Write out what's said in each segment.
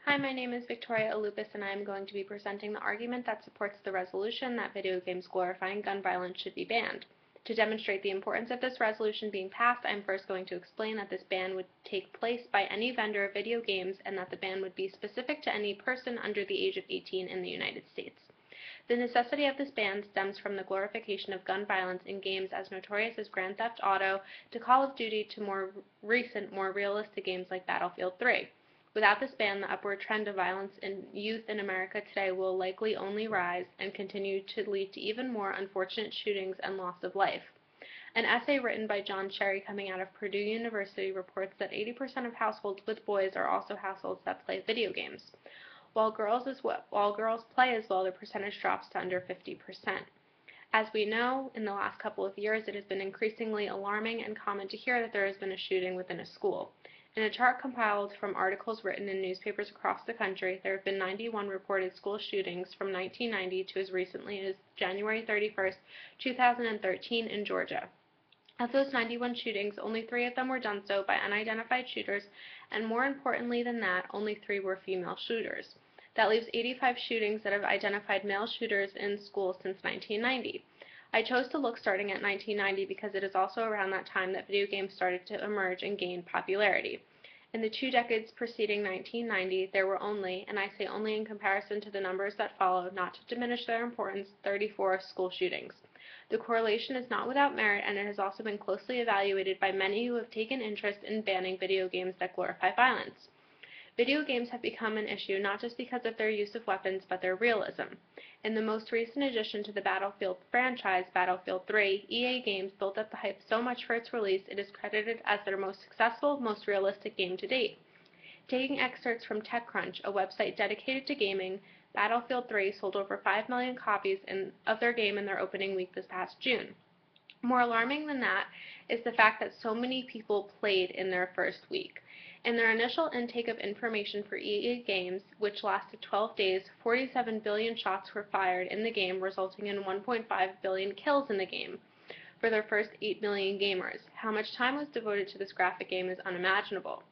Hi, my name is Victoria Alupis, and I am going to be presenting the argument that supports the resolution that video games glorifying gun violence should be banned. To demonstrate the importance of this resolution being passed, I am first going to explain that this ban would take place by any vendor of video games and that the ban would be specific to any person under the age of 18 in the United States. The necessity of this ban stems from the glorification of gun violence in games as notorious as Grand Theft Auto to Call of Duty to more recent, more realistic games like Battlefield 3. Without this ban, the upward trend of violence in youth in America today will likely only rise and continue to lead to even more unfortunate shootings and loss of life. An essay written by John Sherry coming out of Purdue University reports that 80% of households with boys are also households that play video games. While girls play as well, the percentage drops to under 50%. As we know, in the last couple of years, it has been increasingly alarming and common to hear that there has been a shooting within a school. In a chart compiled from articles written in newspapers across the country, there have been 91 reported school shootings from 1990 to as recently as January 31, 2013 in Georgia. Of those 91 shootings, only 3 of them were done so by unidentified shooters, and more importantly than that, only 3 were female shooters. That leaves 85 shootings that have identified male shooters in schools since 1990. I chose to look starting at 1990 because it is also around that time that video games started to emerge and gain popularity. In the 2 decades preceding 1990, there were only, and I say only in comparison to the numbers that followed, not to diminish their importance, 34 school shootings. The correlation is not without merit, and it has also been closely evaluated by many who have taken interest in banning video games that glorify violence. Video games have become an issue not just because of their use of weapons, but their realism. In the most recent addition to the Battlefield franchise, Battlefield 3, EA Games built up the hype so much for its release it is credited as their most successful, most realistic game to date. Taking excerpts from TechCrunch, a website dedicated to gaming, Battlefield 3 sold over 5 million copies of their game in their opening week this past June. More alarming than that is the fact that so many people played in their first week. In their initial intake of information for EA Games, which lasted 12 days, 47 billion shots were fired in the game, resulting in 1.5 billion kills in the game for their first 8 million gamers. How much time was devoted to this graphic game is unimaginable.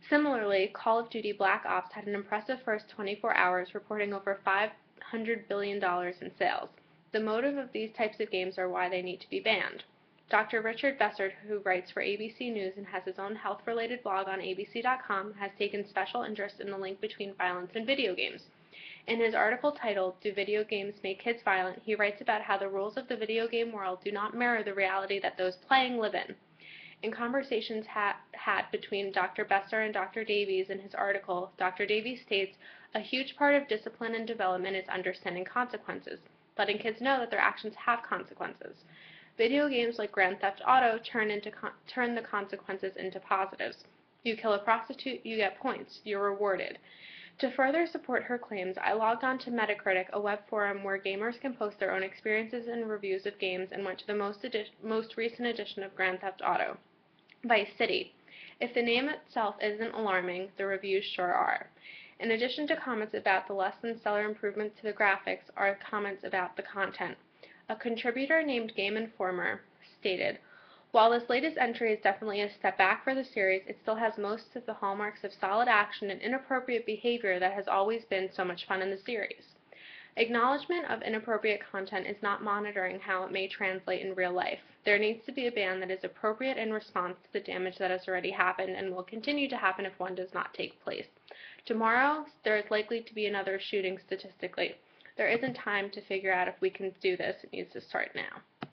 Similarly, Call of Duty Black Ops had an impressive first 24 hours, reporting over $500 billion in sales. The motive of these types of games are why they need to be banned. Dr. Richard Bessert, who writes for ABC News and has his own health-related blog on abc.com, has taken special interest in the link between violence and video games. In his article titled, "Do Video Games Make Kids Violent?" he writes about how the rules of the video game world do not mirror the reality that those playing live in. In conversations had between Dr. Besser and Dr. Davies in his article, Dr. Davies states, "A huge part of discipline and development is understanding consequences, letting kids know that their actions have consequences. Video games like Grand Theft Auto turn the consequences into positives. You kill a prostitute, you get points, you're rewarded." To further support her claims, I logged on to Metacritic, a web forum where gamers can post their own experiences and reviews of games, and went to the most recent edition of Grand Theft Auto. Vice City. If the name itself isn't alarming, the reviews sure are. In addition to comments about the less than stellar improvement to the graphics are comments about the content. A contributor named Game Informer stated, "While this latest entry is definitely a step back for the series, it still has most of the hallmarks of solid action and inappropriate behavior that has always been so much fun in the series." Acknowledgement of inappropriate content is not monitoring how it may translate in real life. There needs to be a ban that is appropriate in response to the damage that has already happened and will continue to happen if one does not take place. Tomorrow, there is likely to be another shooting statistically. There isn't time to figure out if we can do this. It needs to start now.